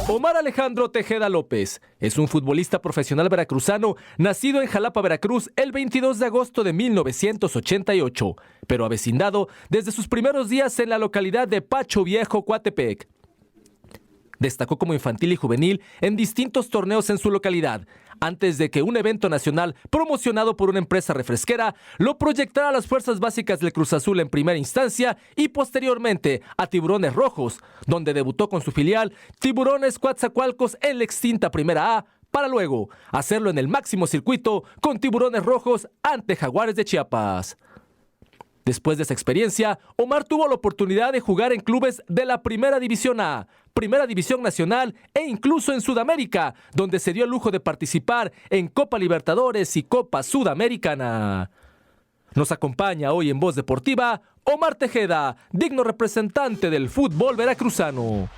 Omar Alejandro Tejeda López es un futbolista profesional veracruzano nacido en Jalapa, Veracruz, el 22 de agosto de 1988, pero avecindado desde sus primeros días en la localidad de Pacho Viejo, Coatepec. Destacó como infantil y juvenil en distintos torneos en su localidad, antes de que un evento nacional promocionado por una empresa refresquera lo proyectara a las fuerzas básicas del Cruz Azul en primera instancia y posteriormente a Tiburones Rojos, donde debutó con su filial Tiburones Coatzacoalcos en la extinta Primera A, para luego hacerlo en el máximo circuito con Tiburones Rojos ante Jaguares de Chiapas. Después de esa experiencia, Omar tuvo la oportunidad de jugar en clubes de la Primera División A, Primera División Nacional e incluso en Sudamérica, donde se dio el lujo de participar en Copa Libertadores y Copa Sudamericana. Nos acompaña hoy en Voz Deportiva Omar Tejeda, digno representante del fútbol veracruzano.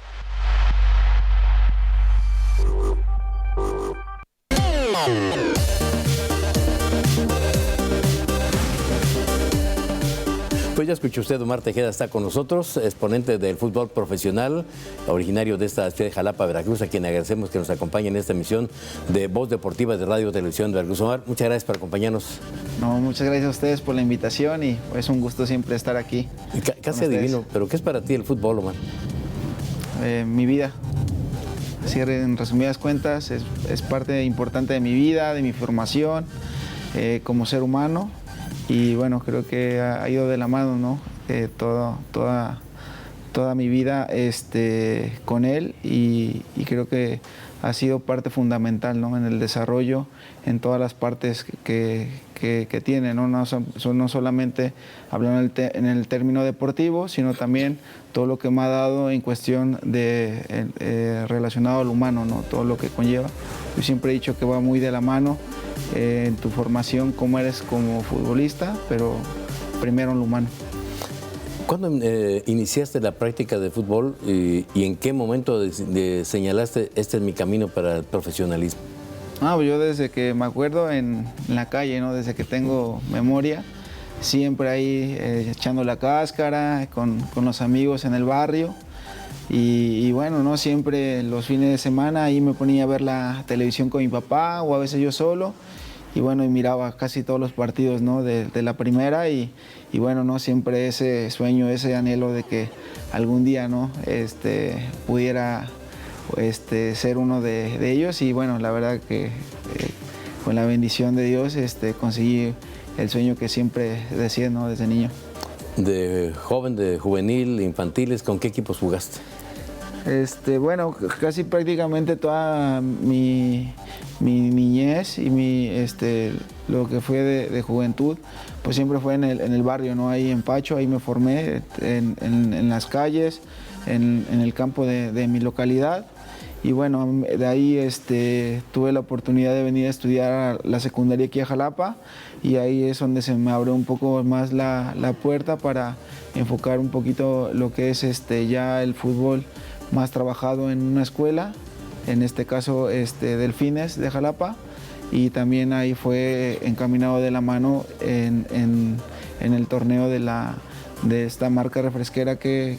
Pues ya escuchó usted, Omar Tejeda está con nosotros, exponente del fútbol profesional, originario de esta ciudad de Jalapa, Veracruz, a quien agradecemos que nos acompañe en esta emisión de Voz Deportiva de Radio Televisión de Veracruz. Omar, muchas gracias por acompañarnos. No, muchas gracias a ustedes por la invitación y es un gusto siempre estar aquí. Casi adivino, pero ¿qué es para ti el fútbol, Omar? Mi vida. Así, en resumidas cuentas, es parte importante de mi vida, de mi formación como ser humano. Y bueno, creo que ha ido de la mano, ¿no? Toda mi vida con él y creo que ha sido parte fundamental, ¿no? En el desarrollo, en todas las partes que tiene, ¿no? No solamente hablando en el término deportivo, sino también todo lo que me ha dado en cuestión de relacionado al humano, ¿no? Todo lo que conlleva. Yo siempre he dicho que va muy de la mano en tu formación, cómo eres como futbolista, pero primero en lo humano. ¿Cuándo iniciaste la práctica de fútbol y en qué momento señalaste este es mi camino para el profesionalismo? Pues yo desde que me acuerdo en la calle, ¿no? Desde que tengo memoria, siempre ahí echando la cáscara con los amigos en el barrio. Y bueno, ¿no? Siempre los fines de semana ahí me ponía a ver la televisión con mi papá o a veces yo solo. Y bueno, y miraba casi todos los partidos, ¿no? de la primera y bueno, ¿no? Siempre ese sueño, ese anhelo de que algún día, ¿no? Pudiera ser uno de ellos y bueno, la verdad que con la bendición de Dios conseguí el sueño que siempre decía, ¿no? Desde niño. De joven, de juvenil, infantiles, ¿con qué equipos jugaste? Bueno, casi prácticamente toda mi niñez y lo que fue de juventud, pues siempre fue en el barrio, ¿no? Ahí en Pacho, ahí me formé en las calles, en el campo de mi localidad. Y bueno, de ahí tuve la oportunidad de venir a estudiar la secundaria aquí a Jalapa y ahí es donde se me abrió un poco más la puerta para enfocar un poquito lo que es ya el fútbol más trabajado en una escuela, en este caso Delfines de Jalapa, y también ahí fue encaminado de la mano en el torneo de esta marca refresquera que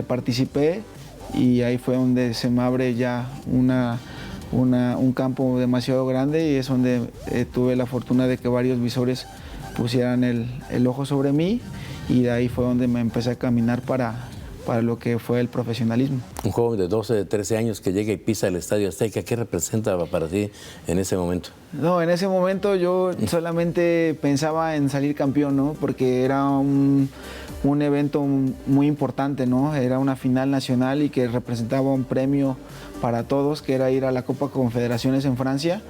participé, y ahí fue donde se me abre ya un campo demasiado grande y es donde tuve la fortuna de que varios visores pusieran el ojo sobre mí y de ahí fue donde me empecé a caminar para lo que fue el profesionalismo. Un joven de 12, 13 años que llega y pisa el Estadio Azteca, ¿qué representa para ti en ese momento? No, en ese momento yo solamente pensaba en salir campeón, ¿no? Porque era un evento muy importante, ¿no? Era una final nacional y que representaba un premio para todos, que era ir a la Copa Confederaciones en Francia.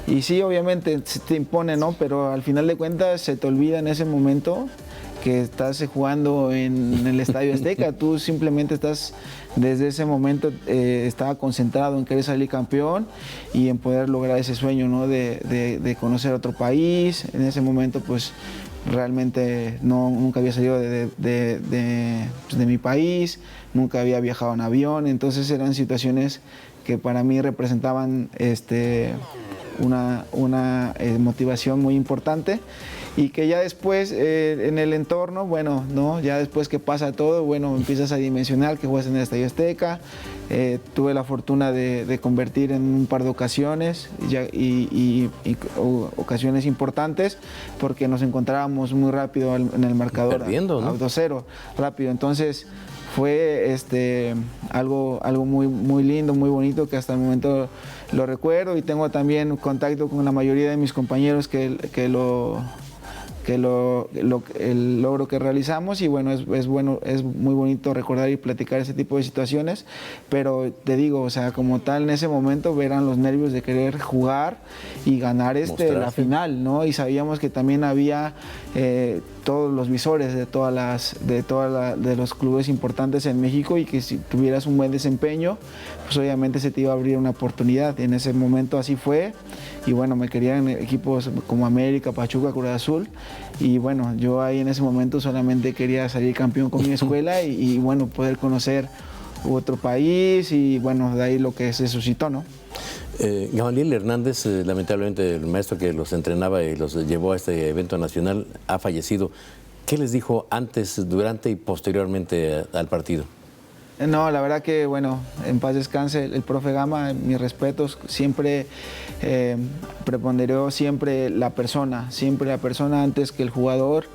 Y sí, obviamente se te impone, ¿no? Pero al final de cuentas se te olvida en ese momento que estás jugando en el Estadio Azteca. Tú simplemente estás, desde ese momento, estaba concentrado en querer salir campeón y en poder lograr ese sueño, ¿no? de conocer otro país. En ese momento, pues, realmente nunca había salido de mi país, nunca había viajado en avión, entonces eran situaciones que para mí representaban una motivación muy importante, y que ya después en el entorno, bueno, ¿no? Ya después que pasa todo, bueno, empiezas a dimensionar que juegas en el Estadio Azteca. Tuve la fortuna de convertir en un par de ocasiones y ocasiones importantes, porque nos encontrábamos muy rápido en el marcador. Perdiendo, ¿no? 2-0, rápido. Entonces fue algo muy, muy lindo, muy bonito, que hasta el momento lo recuerdo, y tengo también contacto con la mayoría de mis compañeros el logro que realizamos, y bueno, es muy bonito recordar y platicar ese tipo de situaciones, pero te digo, o sea, como tal, en ese momento verán los nervios de querer jugar y ganar la final, ¿no? Y sabíamos que también había todos los visores de de los clubes importantes en México, y que si tuvieras un buen desempeño, pues obviamente se te iba a abrir una oportunidad. En ese momento así fue, y bueno, me querían equipos como América, Pachuca, Cruz Azul, y bueno, yo ahí en ese momento solamente quería salir campeón con mi escuela y bueno, poder conocer otro país, y bueno, de ahí lo que se suscitó, ¿no? Gamaliel Hernández, lamentablemente el maestro que los entrenaba y los llevó a este evento nacional, ha fallecido. ¿Qué les dijo antes, durante y posteriormente al partido? No, la verdad que, bueno, en paz descanse el profe Gama, mis respetos, siempre preponderó siempre la persona antes que el jugador.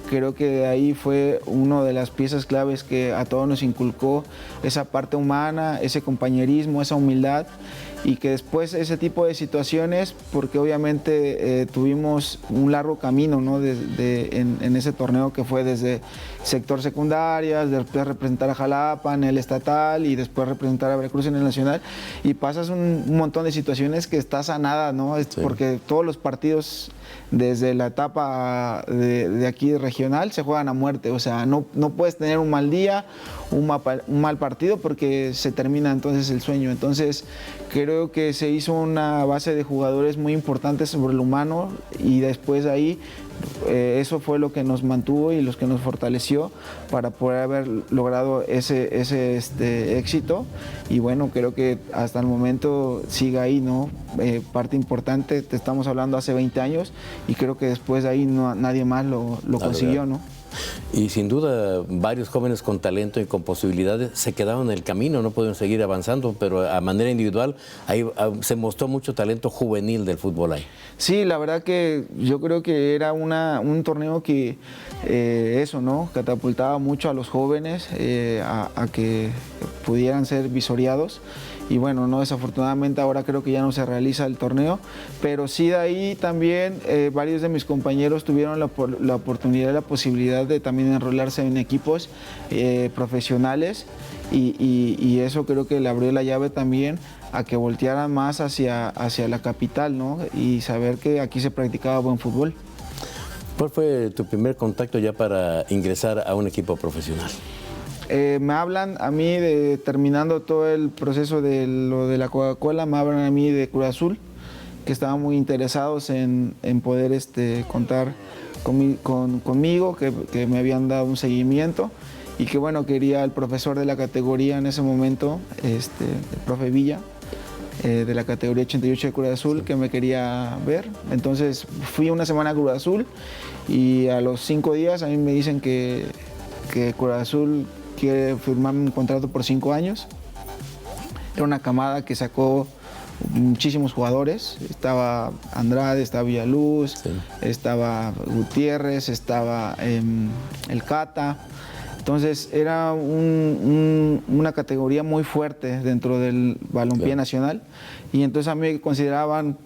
Creo que de ahí fue una de las piezas claves que a todos nos inculcó esa parte humana, ese compañerismo, esa humildad, y que después ese tipo de situaciones, porque obviamente tuvimos un largo camino, ¿no? en ese torneo, que fue desde sector secundaria, después representar a Jalapa en el estatal y después representar a Veracruz en el nacional, y pasas un montón de situaciones que estás a nada, ¿no? Sí. Porque todos los partidos desde la etapa de aquí regional se juegan a muerte, o sea, no puedes tener un mal día, un mal partido, porque se termina entonces el sueño. Entonces creo que se hizo una base de jugadores muy importantes sobre lo humano, y después de ahí eso fue lo que nos mantuvo y los que nos fortaleció para poder haber logrado ese éxito, y bueno, creo que hasta el momento sigue ahí, ¿no? Parte importante, te estamos hablando hace 20 años, y creo que después de ahí nadie más lo consiguió, ¿no? Y sin duda varios jóvenes con talento y con posibilidades se quedaron en el camino, no pudieron seguir avanzando, pero a manera individual ahí se mostró mucho talento juvenil del fútbol ahí. Sí, la verdad que yo creo que era un torneo que ¿no? Catapultaba mucho a los jóvenes a que pudieran ser visoriados. Y bueno, no, desafortunadamente ahora creo que ya no se realiza el torneo, pero sí de ahí también varios de mis compañeros tuvieron la oportunidad y la posibilidad de también enrolarse en equipos profesionales, y eso creo que le abrió la llave también a que voltearan más hacia la capital, ¿no? Y saber que aquí se practicaba buen fútbol. ¿Cuál fue tu primer contacto ya para ingresar a un equipo profesional? Me hablan a mí, terminando todo el proceso de lo de la Coca-Cola, me hablan a mí de Cruz Azul, que estaban muy interesados en poder contar conmigo, que me habían dado un seguimiento, y que bueno, quería el profesor de la categoría en ese momento, el profe Villa, de la categoría 88 de Cruz Azul, que me quería ver. Entonces fui una semana a Cruz Azul, y a los 5 días a mí me dicen que Cruz Azul quiere firmarme un contrato por 5 años. Era una camada que sacó muchísimos jugadores. Estaba Andrade, estaba Villaluz, sí, estaba Gutiérrez, estaba el Cata. Entonces era una categoría muy fuerte dentro del balompié nacional, y entonces a mí me consideraban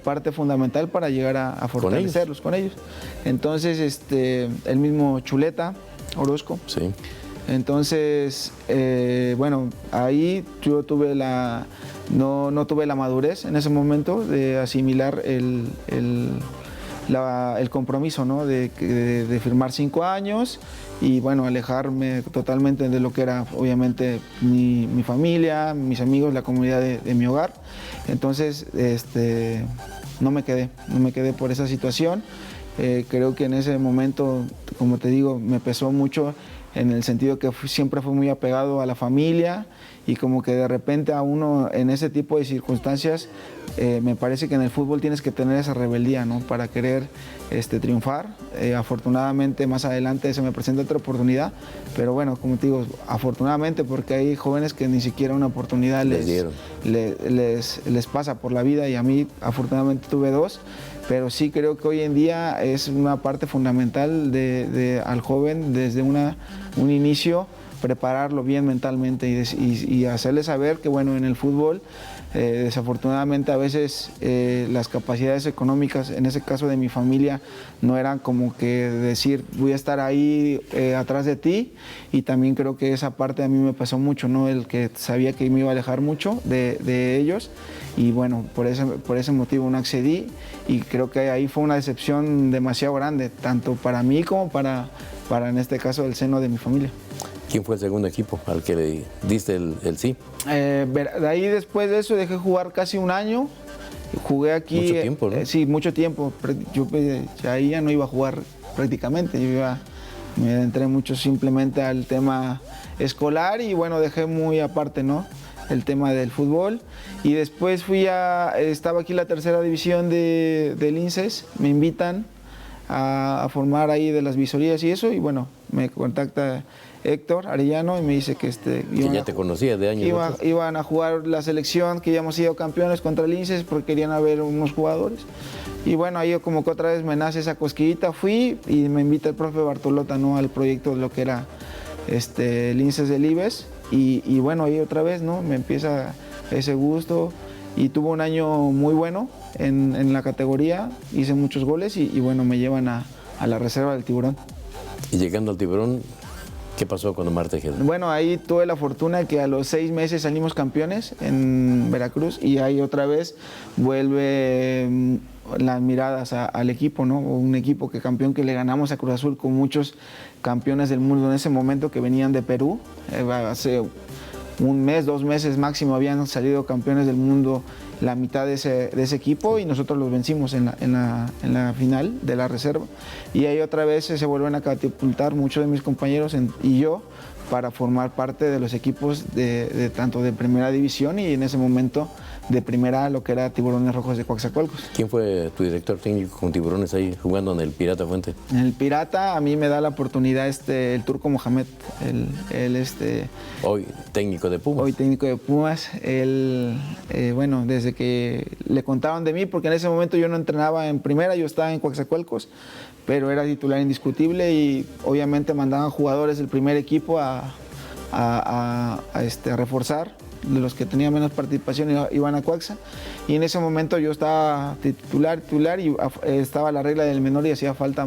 parte fundamental para llegar a fortalecerlos con ellos. Entonces el mismo Chuleta Orozco. Sí. Entonces, bueno, ahí yo tuve no tuve la madurez en ese momento de asimilar el compromiso, ¿no? de firmar 5 años y bueno, alejarme totalmente de lo que era obviamente mi familia, mis amigos, la comunidad de mi hogar. Entonces no me quedé por esa situación. Creo que en ese momento, como te digo, me pesó mucho en el sentido que siempre fui muy apegado a la familia y como que de repente a uno en ese tipo de circunstancias me parece que en el fútbol tienes que tener esa rebeldía, ¿no? Para querer triunfar. Afortunadamente más adelante se me presenta otra oportunidad, pero bueno, como te digo, afortunadamente porque hay jóvenes que ni siquiera una oportunidad les pasa por la vida y a mí afortunadamente tuve 2. Pero sí creo que hoy en día es una parte fundamental al joven desde un inicio prepararlo bien mentalmente y hacerle saber que bueno, en el fútbol desafortunadamente a veces las capacidades económicas, en ese caso de mi familia, no eran como que decir voy a estar ahí atrás de ti, y también creo que esa parte a mí me pasó mucho, ¿no? El que sabía que me iba a alejar mucho de ellos y bueno, por ese motivo no accedí y creo que ahí fue una decepción demasiado grande, tanto para mí como para en este caso el seno de mi familia. ¿Quién fue el segundo equipo al que le diste el sí? De ahí después de eso dejé jugar casi un año. Jugué aquí. Mucho tiempo, ¿no? Sí, mucho tiempo. Yo ahí ya no iba a jugar prácticamente. Me adentré mucho simplemente al tema escolar y bueno, dejé muy aparte, ¿no? El tema del fútbol. Y después estaba aquí en la tercera división del INSES. Me invitan a formar ahí de las visorías y eso. Y bueno, me contacta Héctor Arellano y me dice que ya te conocía de años. Iban a jugar la selección, que ya hemos sido campeones contra el INSES porque querían haber unos jugadores. Y bueno, ahí como que otra vez me nace esa cosquillita, fui y me invita el profe Bartolota, ¿no? Al proyecto de lo que era el INSES del IBES. Y bueno, ahí otra vez, ¿no? Me empieza ese gusto y tuve un año muy bueno en la categoría, hice muchos goles y bueno, me llevan a la reserva del Tiburón. Y llegando al Tiburón, ¿qué pasó con Omar Tejeda? Bueno, ahí tuve la fortuna que a los 6 meses salimos campeones en Veracruz y ahí otra vez vuelve las miradas al equipo, ¿no? Un equipo campeón que le ganamos a Cruz Azul con muchos campeones del mundo en ese momento que venían de Perú. Hace 1 mes, 2 meses máximo habían salido campeones del mundo la mitad de ese equipo y nosotros los vencimos en la final de la reserva. Y ahí otra vez se vuelven a catapultar muchos de mis compañeros y yo para formar parte de los equipos tanto de primera división y en ese momento de primera lo que era Tiburones Rojos de Coatzacoalcos. ¿Quién fue tu director técnico con Tiburones ahí jugando en el Pirata Fuente? En el Pirata a mí me da la oportunidad el Turco Mohamed, hoy técnico de Pumas. Hoy técnico de Pumas. Él, bueno, desde que le contaron de mí, porque en ese momento yo no entrenaba en primera, yo estaba en Coatzacoalcos, pero era titular indiscutible y obviamente mandaban jugadores del primer equipo a reforzar. De los que tenían menos participación iban a Coaxa y en ese momento yo estaba titular y estaba la regla del menor y hacía falta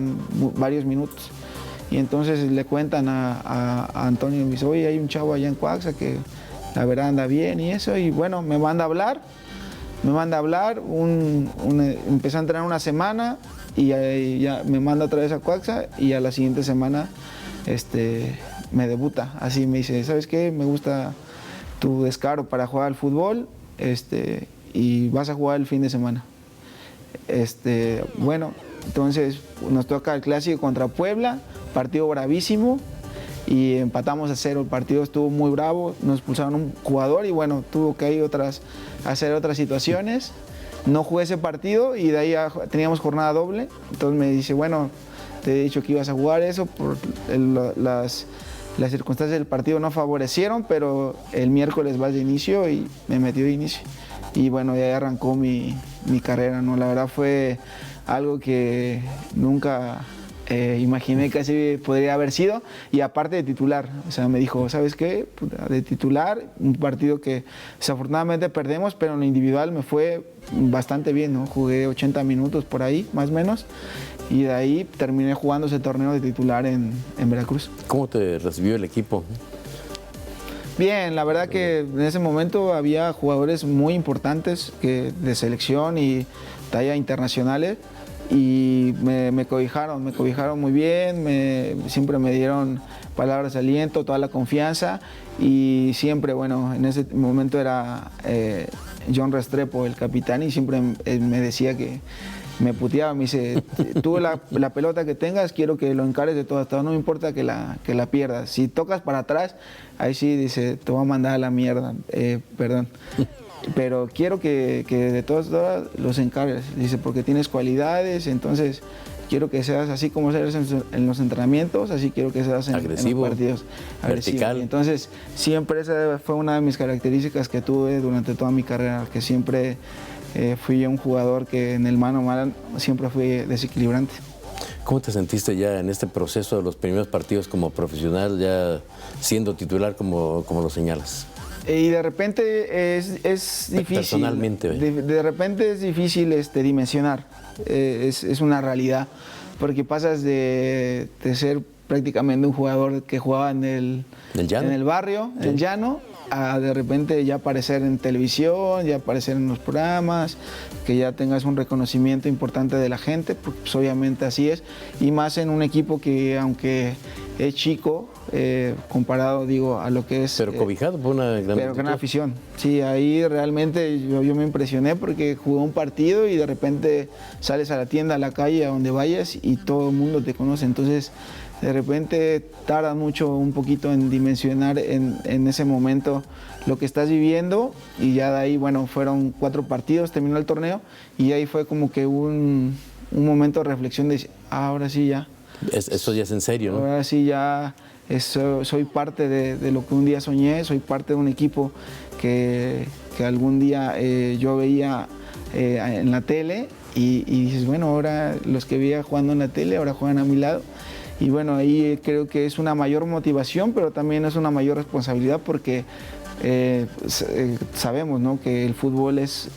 varios minutos y entonces le cuentan a Antonio y me dice, oye, hay un chavo allá en Coaxa que la verdad anda bien y eso, y bueno, me manda a hablar, empecé a entrenar una semana y ya me manda otra vez a Coaxa y a la siguiente semana me debuta, así me dice, ¿sabes qué? Me gusta tu descaro para jugar al fútbol y vas a jugar el fin de semana. Bueno, entonces nos toca el clásico contra Puebla, partido bravísimo y empatamos a 0. El partido estuvo muy bravo, nos expulsaron un jugador y bueno, tuvo que ir hacer otras situaciones. No jugué ese partido y de ahí teníamos jornada doble, entonces me dice, bueno, te he dicho que ibas a jugar eso por las circunstancias del partido no favorecieron, pero el miércoles vas de inicio y me metió de inicio. Y bueno, ya arrancó mi carrera, ¿no? La verdad fue algo que nunca imaginé que así podría haber sido. Y aparte de titular, o sea, me dijo, ¿sabes qué? De titular, un partido que desafortunadamente perdemos, pero en lo individual me fue bastante bien, ¿no? Jugué 80 minutos por ahí, más o menos. Y de ahí terminé jugando ese torneo de titular en Veracruz. ¿Cómo te recibió el equipo? Bien, la verdad que en ese momento había jugadores muy importantes de selección y talla internacionales. y me cobijaron muy bien, siempre me dieron palabras de aliento, toda la confianza, y siempre, bueno, en ese momento era John Restrepo el capitán, y siempre me decía que me puteaba, me dice, tú la pelota que tengas quiero que lo encares de todas, no me importa que la pierdas, si tocas para atrás, ahí sí, dice, te voy a mandar a la mierda, perdón. Pero quiero que de todas los encargues, dice, porque tienes cualidades, entonces quiero que seas así como eres en los entrenamientos, así quiero que seas en los partidos. Vertical. Entonces, siempre esa fue una de mis características que tuve durante toda mi carrera, que siempre fui un jugador que en el mano a mano siempre fui desequilibrante. ¿Cómo te sentiste ya en este proceso de los primeros partidos como profesional, ya siendo titular como lo señalas? Y de repente es difícil. Personalmente. De repente es difícil dimensionar. Es una realidad. Porque pasas de ser prácticamente un jugador que jugaba en el barrio, en el llano, a de repente ya aparecer en televisión, ya aparecer en los programas, que ya tengas un reconocimiento importante de la gente, porque pues, obviamente así es. Y más en un equipo que, aunque es chico, comparado, digo, a lo que es... Pero cobijado por una gran afición. Sí, ahí realmente yo me impresioné porque jugué un partido y de repente sales a la tienda, a la calle, a donde vayas y todo el mundo te conoce. Entonces, de repente tarda mucho, un poquito en dimensionar en ese momento lo que estás viviendo, y ya de ahí, bueno, fueron 4 partidos, terminó el torneo y ahí fue como que un momento de reflexión de, ahora sí ya. Eso ya es en serio, ¿no? Ahora sí ya soy parte de lo que un día soñé, soy parte de un equipo que algún día yo veía en la tele y dices, bueno, ahora los que veía jugando en la tele ahora juegan a mi lado. Y bueno, ahí creo que es una mayor motivación, pero también es una mayor responsabilidad porque sabemos, ¿no?, que el fútbol es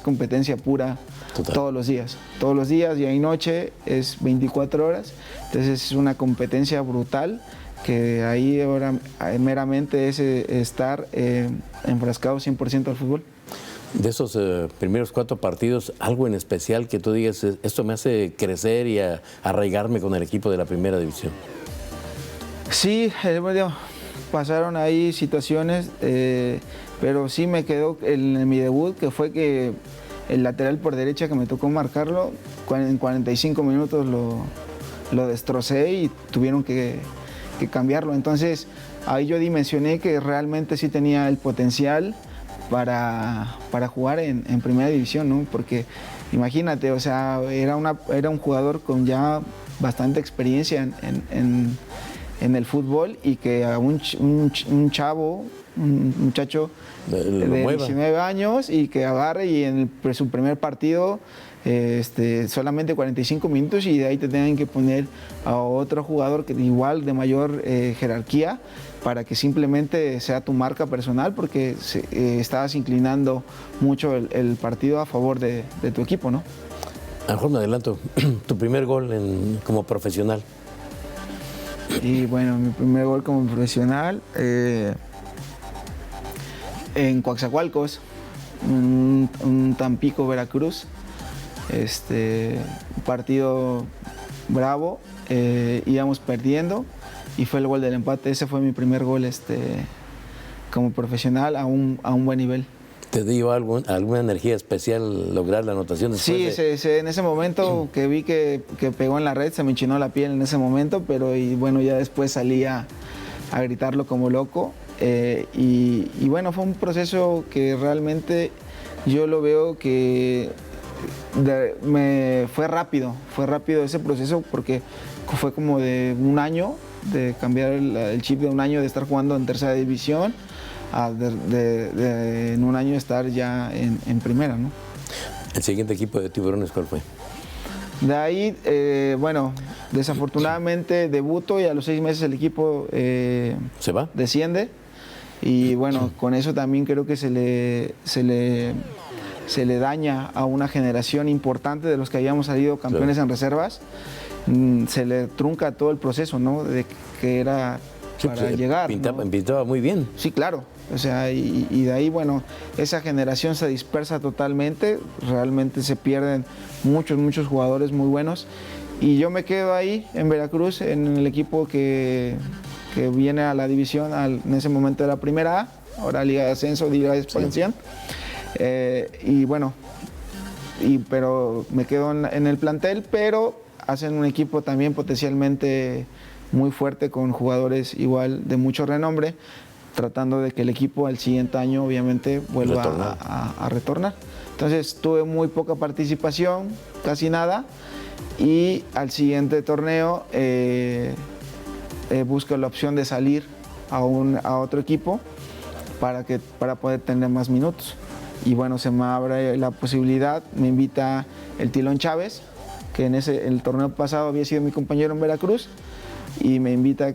competencia pura. Total. Todos los días, día y noche, es 24 horas, entonces es una competencia brutal que ahí ahora meramente es estar enfrascado 100% al fútbol. De esos primeros 4 partidos, ¿algo en especial que tú digas, esto me hace crecer y arraigarme con el equipo de la primera división? Sí, pasaron ahí situaciones, pero sí me quedó en mi debut, que fue que el lateral por derecha que me tocó marcarlo, en 45 minutos lo destrocé y tuvieron que cambiarlo. Entonces ahí yo dimensioné que realmente sí tenía el potencial para jugar en primera división, ¿no? Porque imagínate, o sea, era un jugador con ya bastante experiencia en el fútbol, y que a un muchacho de 19 años y que agarre y en su primer partido solamente 45 minutos y de ahí te tengan que poner a otro jugador que igual de mayor jerarquía para que simplemente sea tu marca personal, porque estabas inclinando mucho el partido a favor de tu equipo, ¿no? A lo mejor me adelanto, tu primer gol como profesional. Y bueno, mi primer gol como profesional en Coaxacualcos, un Tampico, Veracruz, un partido bravo, íbamos perdiendo y fue el gol del empate. Ese fue mi primer gol como profesional a un buen nivel. ¿Te dio alguna energía especial lograr la anotación después? Sí, en ese momento que vi que pegó en la red, se me enchinó la piel en ese momento, pero bueno, ya después salí a gritarlo como loco. Y bueno, fue un proceso que realmente yo lo veo que fue rápido ese proceso, porque fue como de un año, de cambiar el chip de un año de estar jugando en tercera división a en un año estar ya en primera, ¿no? ¿El siguiente equipo de Tiburones cuál fue? De ahí, bueno, desafortunadamente debuto y a los 6 meses el equipo ¿se va? Desciende. Y bueno, con eso también creo que se le daña a una generación importante de los que habíamos salido campeones en reservas. Se le trunca todo el proceso, ¿no? De que era Sí, para pues, llegar. Pintaba muy bien. Sí, claro. O sea, y de ahí, bueno, esa generación se dispersa totalmente, realmente se pierden muchos jugadores muy buenos. Y yo me quedo ahí en Veracruz, en el equipo que viene a la división, en ese momento era Primera A, ahora Liga de Ascenso, Liga de Expansión. Sí. Y bueno, pero me quedo en el plantel, pero hacen un equipo también potencialmente muy fuerte con jugadores igual de mucho renombre, tratando de que el equipo al siguiente año obviamente vuelva a retornar. Entonces tuve muy poca participación, casi nada, y al siguiente torneo busco la opción de salir a otro equipo para poder tener más minutos. Y bueno, se me abre la posibilidad, me invita el Tilón Chávez, que en el torneo pasado había sido mi compañero en Veracruz, y me invita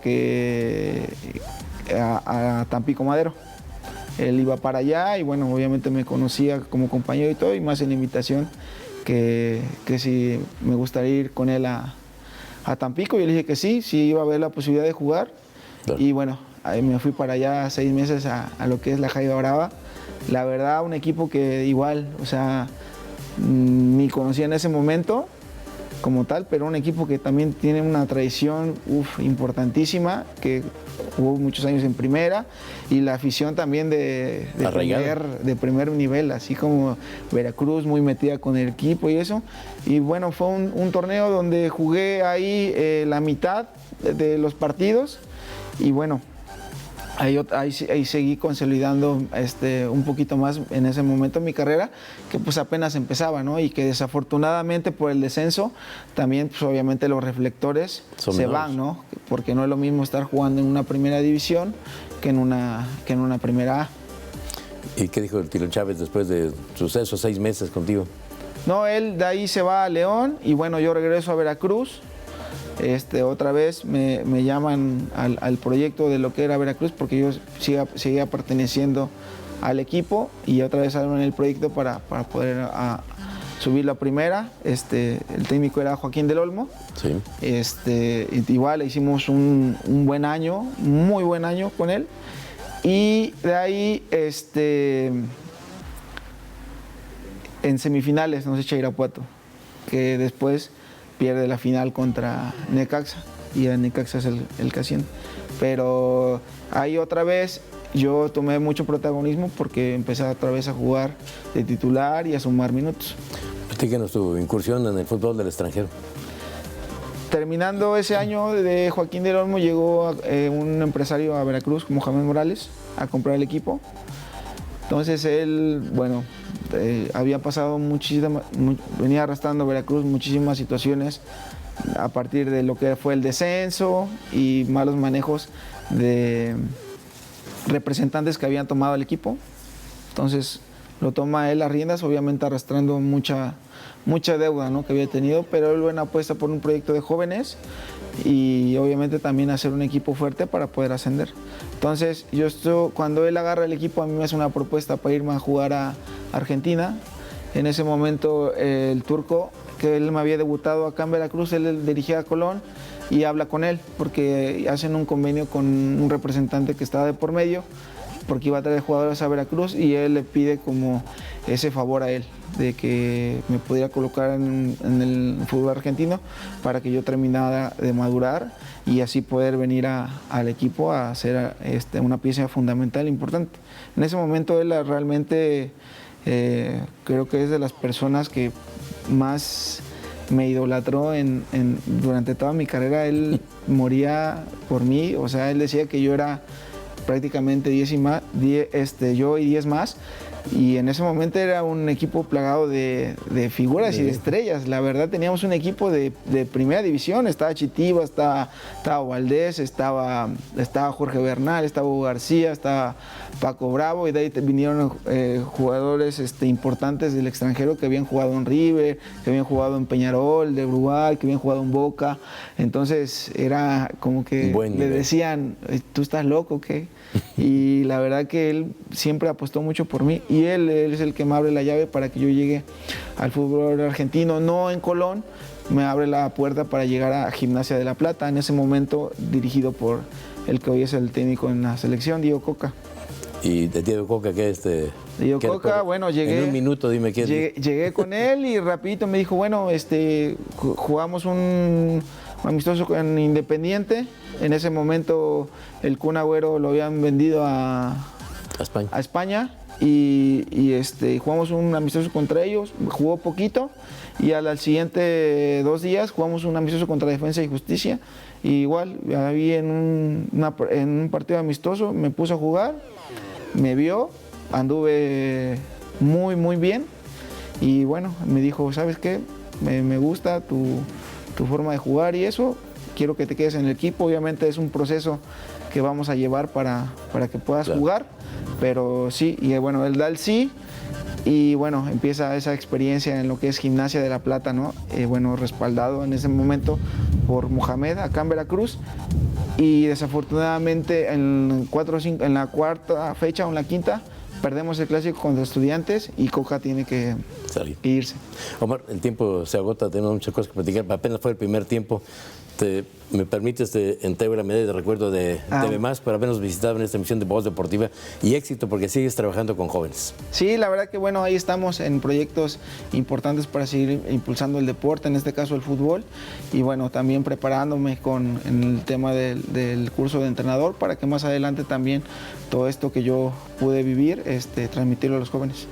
a Tampico Madero. Él iba para allá y bueno, obviamente me conocía como compañero y todo, y más en la invitación que si me gustaría ir con él a Tampico. Yo le dije que sí iba a haber la posibilidad de jugar. Claro. Y bueno, ahí me fui para allá 6 meses a lo que es la Jaiba Brava. La verdad, un equipo que igual, o sea, ni conocía en ese momento como tal, pero un equipo que también tiene una tradición importantísima, que jugó muchos años en primera, y la afición también de primer nivel, así como Veracruz, muy metida con el equipo y eso. Y bueno, fue un torneo donde jugué ahí la mitad de los partidos, y bueno, ahí seguí consolidando un poquito más en ese momento mi carrera, que pues apenas empezaba, ¿no? Y que desafortunadamente por el descenso también pues obviamente los reflectores se van, ¿no? Porque no es lo mismo estar jugando en una primera división que en una primera A. ¿Y qué dijo el Tilón Chávez después de esos 6 meses contigo? No, él de ahí se va a León y bueno, yo regreso a Veracruz. Otra vez me llaman al proyecto de lo que era Veracruz, porque yo seguía perteneciendo al equipo, y otra vez abren el proyecto para poder subir la primera. El técnico era Joaquín del Olmo. Sí. Igual hicimos un buen año, muy buen año con él, y de ahí en semifinales nos echa Irapuato, que después pierde la final contra Necaxa, y el Necaxa es el que asciende. Pero ahí otra vez yo tomé mucho protagonismo porque empecé otra vez a jugar de titular y a sumar minutos. Platícanos tu incursión en el fútbol del extranjero. Terminando ese año de Joaquín del Olmo, llegó un empresario a Veracruz como James Morales a comprar el equipo. Entonces él, bueno, había pasado venía arrastrando a Veracruz muchísimas situaciones a partir de lo que fue el descenso y malos manejos de representantes que habían tomado el equipo. Entonces lo toma él las riendas, obviamente arrastrando mucha deuda, ¿no?, que había tenido, pero él buena apuesta por un proyecto de jóvenes y obviamente también hacer un equipo fuerte para poder ascender. Entonces cuando él agarra el equipo, a mí me hace una propuesta para irme a jugar a Argentina. En ese momento el turco, que él me había debutado acá en Veracruz, él dirigía a Colón y habla con él porque hacen un convenio con un representante que estaba de por medio, porque iba a traer jugadores a Veracruz, y él le pide como ese favor a él, de que me pudiera colocar en el fútbol argentino para que yo terminara de madurar y así poder venir al equipo a ser una pieza fundamental, importante. En ese momento él realmente creo que es de las personas que más me idolatró durante toda mi carrera. Él moría por mí, o sea, él decía que yo era prácticamente 10 y más, yo y 10 más, y en ese momento era un equipo plagado de figuras y de estrellas. La verdad, teníamos un equipo de primera división. Estaba Chitiba, estaba Valdés, estaba Jorge Bernal, estaba Hugo García, estaba Paco Bravo, y de ahí vinieron jugadores importantes del extranjero que habían jugado en River, que habían jugado en Peñarol de Uruguay, que habían jugado en Boca. Entonces era como que le decían, ¿tú estás loco o qué? Y la verdad que él siempre apostó mucho por mí, y él es el que me abre la llave para que yo llegue al fútbol argentino, no en Colón, me abre la puerta para llegar a Gimnasia de La Plata, en ese momento dirigido por el que hoy es el técnico en la selección, Diego Coca. ¿Y de Diego Coca qué es? Diego Coca, bueno, llegué... En un minuto dime quién. Llegué con él y rapidito me dijo, bueno, jugamos un amistoso en Independiente. En ese momento el Kun Agüero lo habían vendido a España y jugamos un amistoso contra ellos, jugó poquito y al siguiente 2 días jugamos un amistoso contra Defensa y Justicia. Y igual, ahí en un partido amistoso me puse a jugar, me vio, anduve muy bien y bueno, me dijo, ¿sabes qué? Me gusta tu forma de jugar y eso, quiero que te quedes en el equipo. Obviamente es un proceso que vamos a llevar para que puedas jugar, pero sí, y bueno, él da el sí y bueno, empieza esa experiencia en lo que es Gimnasia de La Plata, ¿no? Bueno, respaldado en ese momento por Mohamed acá en Veracruz y desafortunadamente en la cuarta fecha o en la quinta perdemos el clásico contra Estudiantes y Coca tiene que irse. Omar, el tiempo se agota, tenemos muchas cosas que platicar, apenas fue el primer tiempo. ¿Me permites entrego la medalla de recuerdo de TV Más por habernos visitado en esta emisión de Voz Deportiva y éxito porque sigues trabajando con jóvenes? Sí, la verdad que bueno, ahí estamos en proyectos importantes para seguir impulsando el deporte, en este caso el fútbol, y bueno, también preparándome en el tema del curso de entrenador para que más adelante también todo esto que yo pude vivir, transmitirlo a los jóvenes.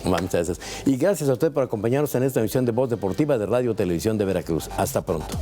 Muchas gracias. Y gracias a usted por acompañarnos en esta emisión de Voz Deportiva de Radio Televisión de Veracruz. Hasta pronto.